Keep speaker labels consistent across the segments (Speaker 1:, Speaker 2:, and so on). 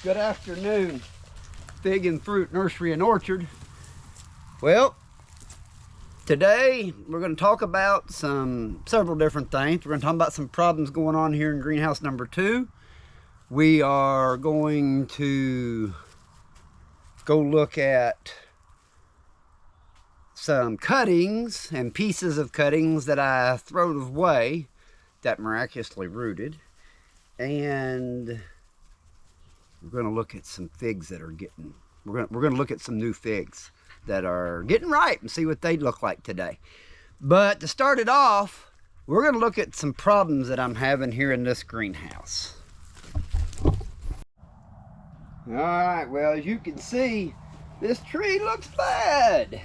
Speaker 1: Good afternoon, Fig and Fruit Nursery and Orchard. Well, today we're going to talk about several different things. We're going to talk about some problems going on here in greenhouse number 2. We are going to go look at some cuttings and pieces of cuttings that I thrown away that miraculously rooted, and we're going to look at some figs that are getting, we're going to look at some new figs that are getting ripe and see what they look like today. But to start it off, we're going to look at some problems that I'm having here in this greenhouse. All right, well, as you can see, this tree looks bad,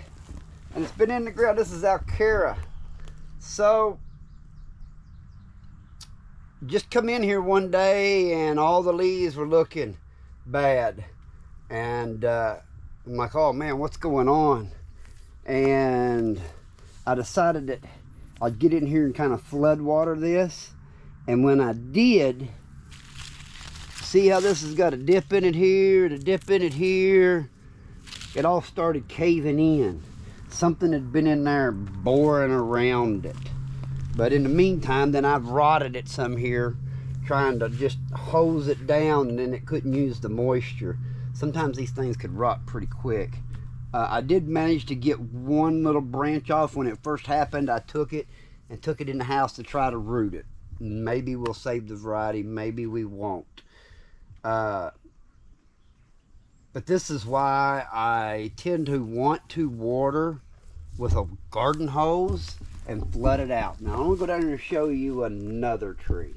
Speaker 1: and it's been in the ground. This is Alcara. So just come in here one day and all the leaves were looking bad, and I'm like, oh man, what's going on? And I decided that I'd get in here and kind of flood water this, and when I did, see how this has got a dip in it here, a dip in it here, it all started caving in. Something had been in there boring around it. But in the meantime, then I've rotted it some here, trying to just hose it down, and then it couldn't use the moisture. Sometimes these things could rot pretty quick. I did manage to get one little branch off when it first happened. I took it and took it in the house to try to root it. Maybe we'll save the variety, maybe we won't. But this is why I tend to want to water with a garden hose and flood it out. Now I'm gonna go down here and show you another tree.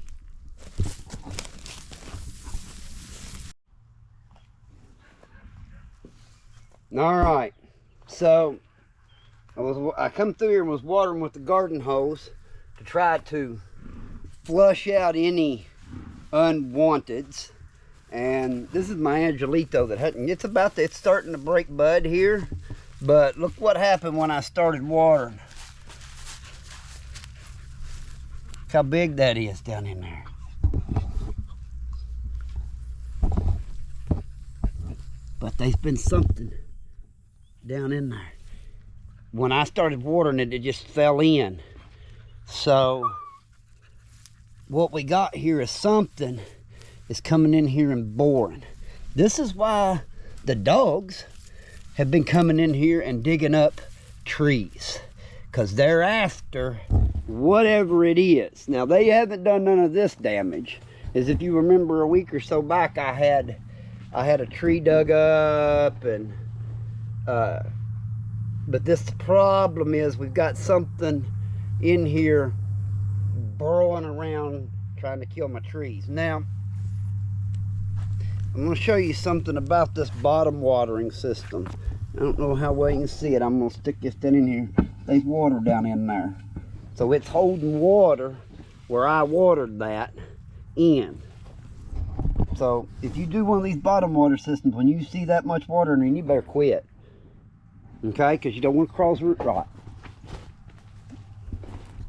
Speaker 1: All right, so I come through here and was watering with the garden hose to try to flush out any unwanteds. And this is my Angelito that hadn't, it's starting to break bud here, but look what happened when I started watering. Look how big that is down in there. But there's been something down in there. When I started watering it, it just fell in. So what we got here is something is coming in here and boring. This is why the dogs have been coming in here and digging up trees, because they're after whatever it is. Now they haven't done none of this damage. As if you remember a week or so back, I had a tree dug up, and but this problem is we've got something in here burrowing around trying to kill my trees. Now I'm going to show you something about this bottom watering system. I don't know how well you can see it. I'm going to stick this down in here. There's water down in there. So it's holding water where I watered that in. So if you do one of these bottom water systems, when you see that much water in there, you better quit. Okay? Because you don't want to cause root rot.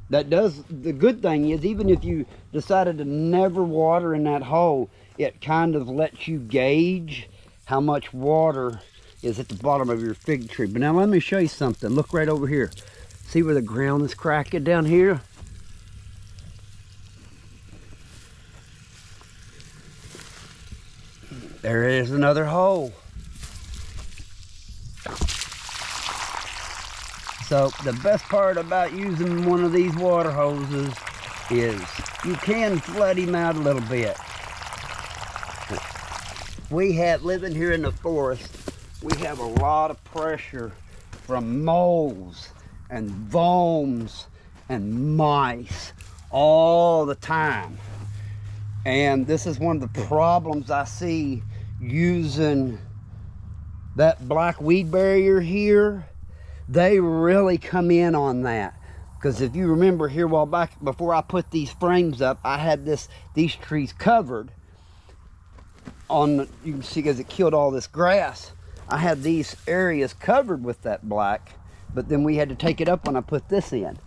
Speaker 1: The good thing is, even if you decided to never water in that hole, it kind of lets you gauge how much water is at the bottom of your fig tree. But now let me show you something. Look right over here. See where the ground is cracking down here? There is another hole. So the best part about using one of these water hoses is you can flood him out a little bit. We have, living here in the forest, we have a lot of pressure from moles and worms and mice all the time. And this is one of the problems I see using that black weed barrier here. They really come in on that. Because if you remember here a while back, before I put these frames up, I had these trees covered on, you can see because it killed all this grass. I had these areas covered with that black, but then we had to take it up when I put this in.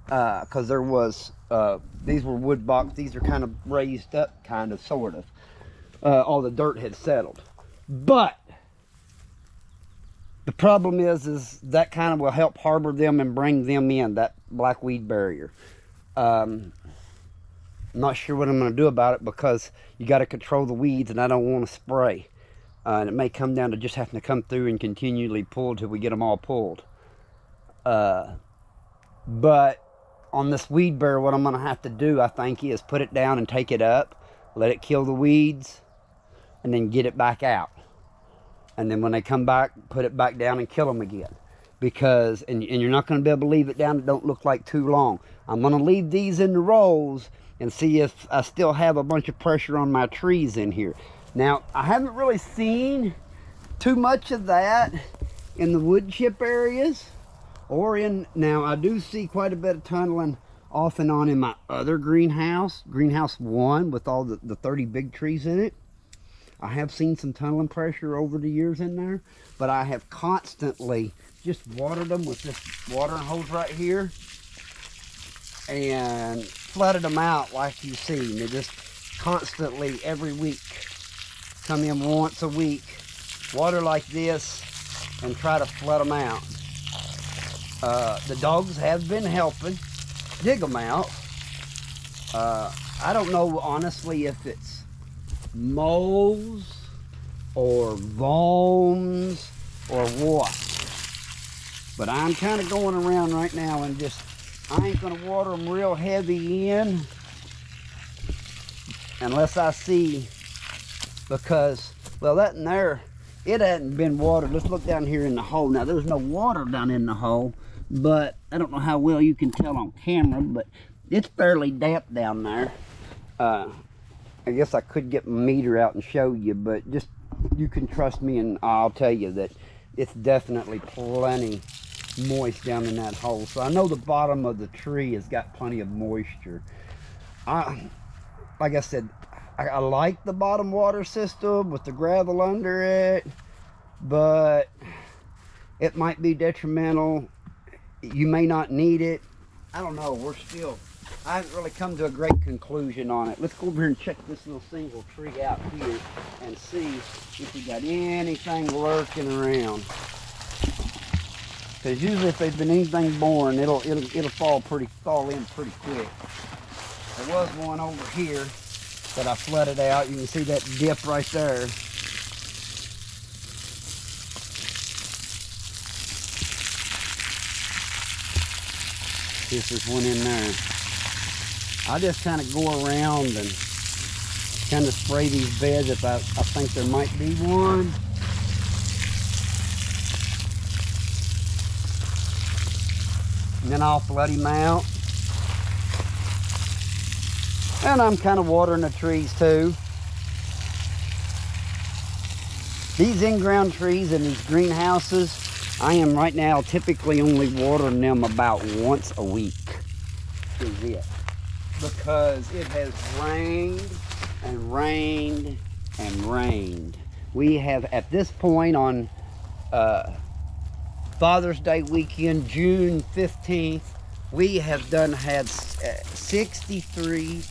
Speaker 1: Because there was, these were wood box, these are kind of raised up, kind of, sort of. all the dirt had settled. But the problem is that kind of will help harbor them and bring them in, that black weed barrier. I'm not sure what I'm going to do about it, because you got to control the weeds, and I don't want to spray. And it may come down to just having to come through and continually pull till we get them all pulled. But on this weed barrier, what I'm going to have to do, I think, is put it down and take it up, let it kill the weeds, and then get it back out. And then when they come back, put it back down and kill them again. Because, and you're not going to be able to leave it down, it don't look like too long. I'm going to leave these in the rows and see if I still have a bunch of pressure on my trees in here. Now, I haven't really seen too much of that in the wood chip areas, or in, now I do see quite a bit of tunneling off and on in my other greenhouse, greenhouse 1, with all the 30 big trees in it. I have seen some tunneling pressure over the years in there, but I have constantly just watered them with this watering hose right here and flooded them out like you see. And they just constantly, every week, come in once a week, water like this, and try to flood them out. The dogs have been helping dig them out. I don't know, honestly, if it's moles or worms or what, but I'm kind of going around right now and just, I ain't gonna water them real heavy in unless I see, because, well, that in there, it hadn't been watered. Let's look down here in the hole. Now, there's no water down in the hole, but I don't know how well you can tell on camera, but it's fairly damp down there. I guess I could get my meter out and show you, but just, you can trust me and I'll tell you that it's definitely plenty moist down in that hole. So I know the bottom of the tree has got plenty of moisture. Like I said, I like the bottom water system with the gravel under it, but it might be detrimental. You may not need it. I don't know. I haven't really come to a great conclusion on it. Let's go over here and check this little single tree out here and see if we got anything lurking around. Because usually if there's been anything born, it'll fall in pretty quick. There was one over here that I flooded out. You can see that dip right there. This is one in there. I just kind of go around and kind of spray these beds if I think there might be one. And then I'll flood him out. And I'm kind of watering the trees too. These in-ground trees in these greenhouses, I am right now typically only watering them about once a week. Is it. Because it has rained and rained and rained. We have, at this point on Father's Day weekend, June 15th, we have had 63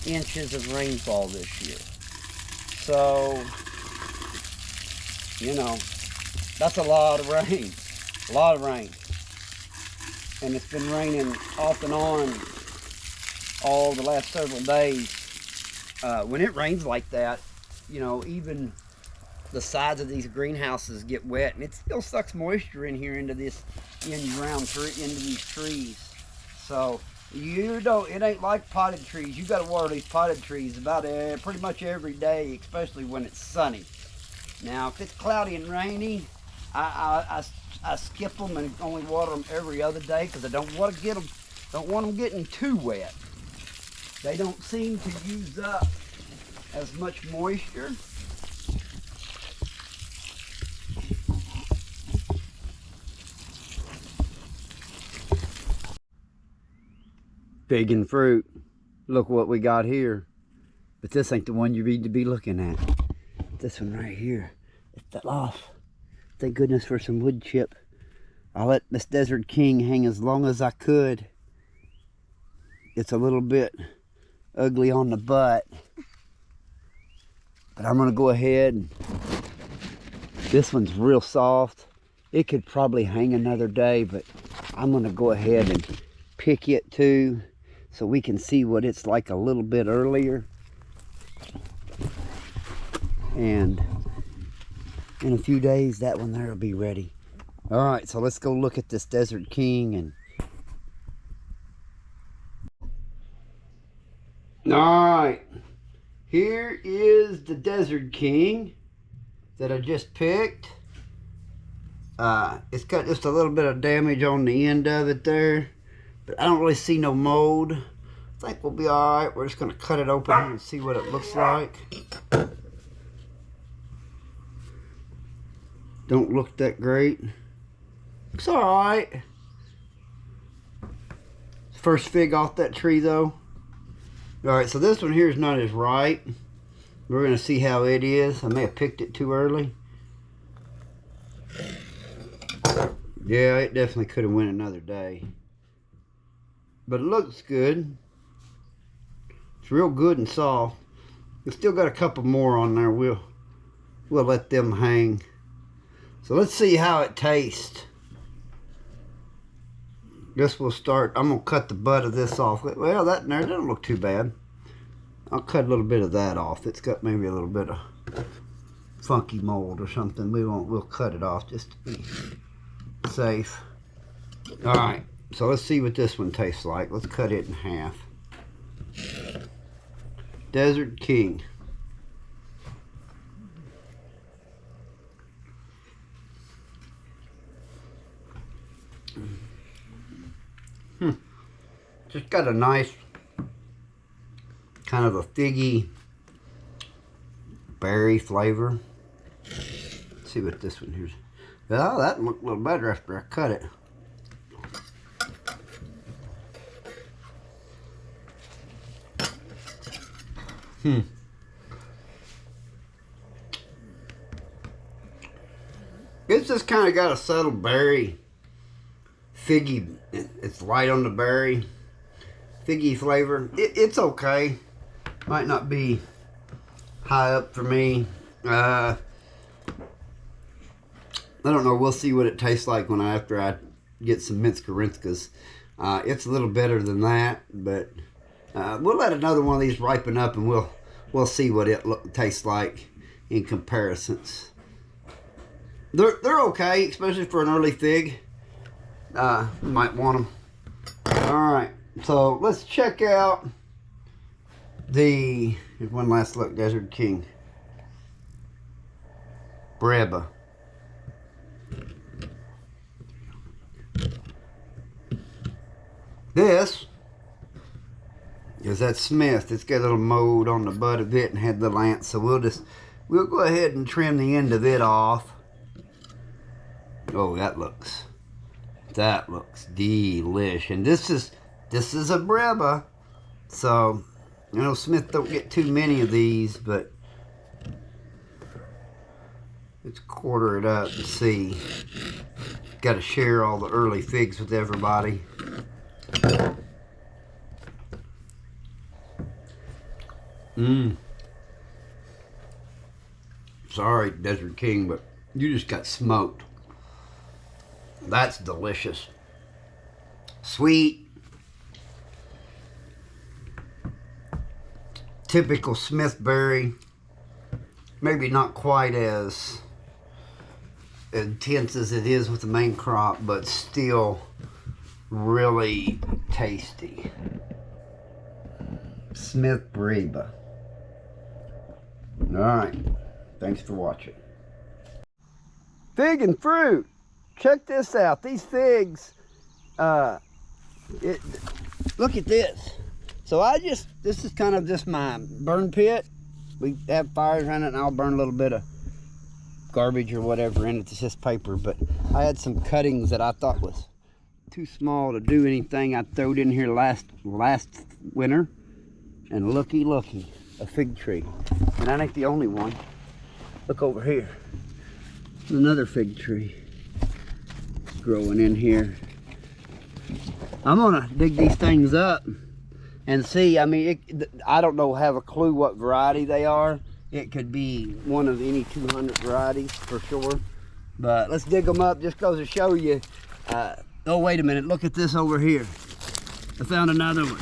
Speaker 1: inches of rainfall this year. So, you know, that's a lot of rain. A lot of rain. And it's been raining off and on all the last several days. When it rains like that, you know, even the sides of these greenhouses get wet, and it still sucks moisture in here into this in-ground tree, into these trees. So it ain't like potted trees. You got to water these potted trees about pretty much every day, especially when it's sunny. Now, if it's cloudy and rainy, I skip them and only water them every other day because I don't want them getting too wet. They don't seem to use up as much moisture. Fig and fruit. Look what we got here. But this ain't the one you need to be looking at. This one right here. It fell off. Thank goodness for some wood chip. I let this Desert King hang as long as I could. It's a little bit ugly on the butt. But I'm gonna go ahead and, this one's real soft. It could probably hang another day, but I'm gonna go ahead and pick it too, so we can see what it's like a little bit earlier. And in a few days, that one there will be ready. All right, so let's go look at this Desert King. And all right, here is the Desert King that I just picked. It's got just a little bit of damage on the end of it there, but I don't really see no mold. I think we'll be all right. We're just gonna cut it open and see what it looks like. Don't look that great. Looks all right. First fig off that tree though. All right, so this one here is not as ripe. We're gonna see how it is. I may have picked it too early. Yeah, it definitely could have went another day. But it looks good. It's real good and soft. We've still got a couple more on there. We'll let them hang. So let's see how it tastes. Guess we'll start. I'm gonna cut the butt of this off. Well, that in there doesn't look too bad. I'll cut a little bit of that off. It's got maybe a little bit of funky mold or something. We'll cut it off just to be safe. All right, so let's see what this one tastes like. Let's cut it in half. Desert King. Just got a nice kind of a figgy berry flavor. Let's see what this one here's. Oh, that looked a little better after I cut it. It's just kind of got a subtle berry, figgy. It's light on the berry, figgy flavor. It's okay. Might not be high up for me. I don't know. We'll see what it tastes like after I get some Minskarinskas. It's a little better than that, but we'll let another one of these ripen up, and we'll see what it tastes like in comparisons. They're okay, especially for an early fig. You might want them. All right, so let's check out one last look. Desert King Breba. This is that Smith. It's got a little mold on the butt of it and had little ants, so we'll go ahead and trim the end of it off. Oh, that looks delish. And this is a Breba, so you know Smith don't get too many of these, but let's quarter it up and see. Got to share all the early figs with everybody. Sorry, Desert King, but you just got smoked. That's delicious. Sweet. Typical Smith berry. Maybe not quite as intense as it is with the main crop, but still really tasty. Smith Breba. Alright. Thanks for watching. Fig and fruit. Check this out. These figs, look at this. So this is kind of just my burn pit. We have fires around it, and I'll burn a little bit of garbage or whatever in it. It's just paper, but I had some cuttings that I thought was too small to do anything. I threw it in here last winter, and looky, a fig tree. And I ain't the only one. Look over here. There's another fig tree growing in here. I'm gonna dig these things up and see. I mean, I don't have a clue what variety they are, it could be one of any 200 varieties for sure. But let's dig them up, just goes to show you. Oh, wait a minute, look at this over here. I found another one.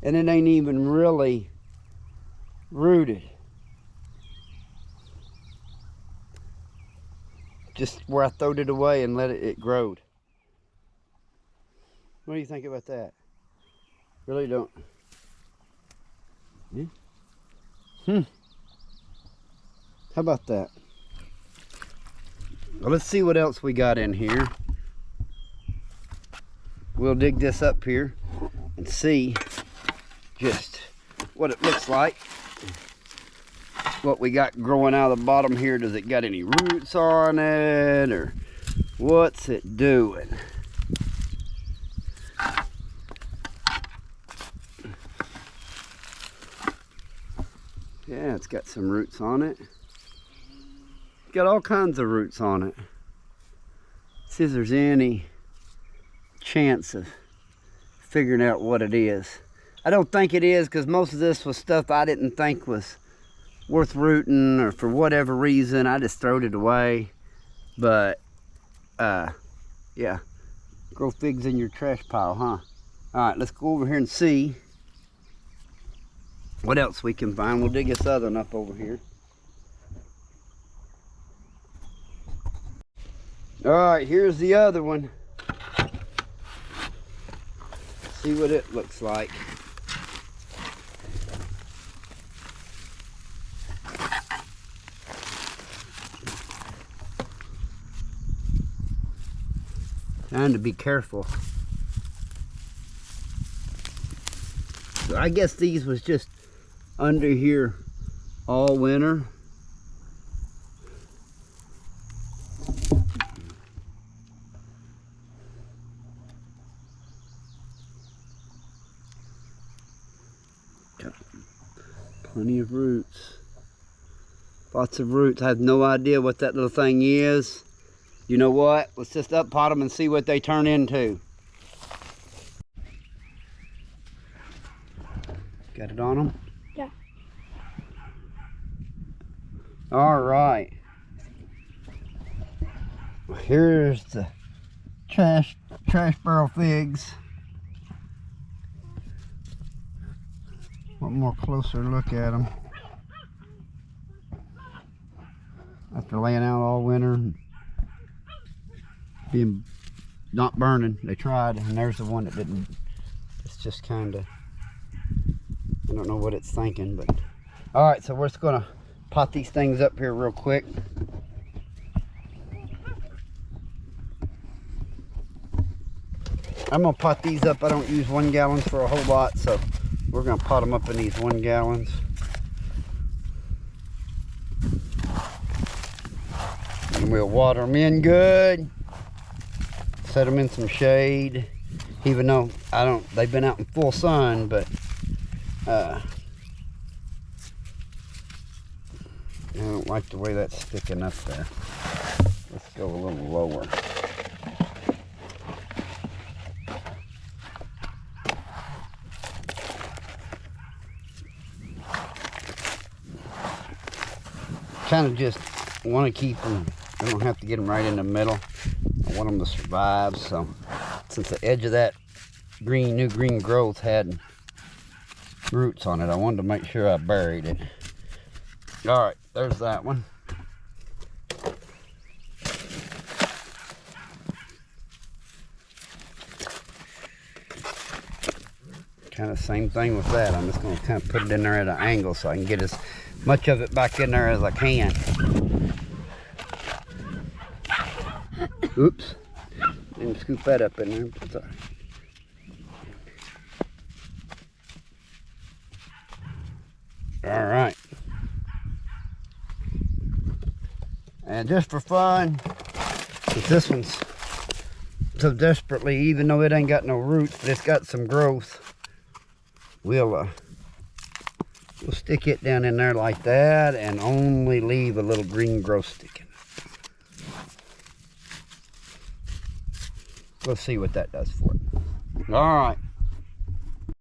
Speaker 1: And it ain't even really rooted. Just where I throwed it away and let it growed. What do you think about that? Really don't. Yeah. How about that? Well, let's see what else we got in here. We'll dig this up here and see just what it looks like. What we got growing out of the bottom here. Does it got any roots on it, or what's it doing? Yeah, it's got some roots on it. Got all kinds of roots on it. See if there's any chance of figuring out what it is. I don't think it is, because most of this was stuff I didn't think was worth rooting, or for whatever reason I just throwed it away. But yeah, grow figs in your trash pile, huh? All right, let's go over here and see what else we can find. We'll dig this other one up over here. All right, here's the other one. See what it looks like. Trying to be careful. So I guess these was just under here all winter. Got plenty of roots. Lots of roots. I have no idea what that little thing is. You know what? Let's just up pot them and see what they turn into. Got it on them?
Speaker 2: Yeah.
Speaker 1: All right. Well, here's the trash barrel figs. One more closer look at them. After laying out all winter and being not burning, they tried, and there's the one that didn't. It's just kind of, I don't know what it's thinking, but all right. So we're just gonna pot these things up here real quick. I'm gonna pot these up. I don't use 1 gallons for a whole lot, so we're gonna pot them up in these 1 gallons. And we'll water them in good. Set them in some shade, even though they've been out in full sun, but I don't like the way that's sticking up there. Let's go a little lower. Kind of just want to keep them, I don't have to get them right in the middle. I want them to survive, so since the edge of that new green growth had roots on it, I wanted to make sure I buried it. All right, there's that one. Kind of same thing with that. I'm just going to kind of put it in there at an angle so I can get as much of it back in there as I can. Oops, didn't scoop that up in there, but it's all right. All right. And just for fun, since this one's so desperately, even though it ain't got no roots, but it's got some growth, we'll stick it down in there like that and only leave a little green growth sticking. We'll see what that does for it. All right.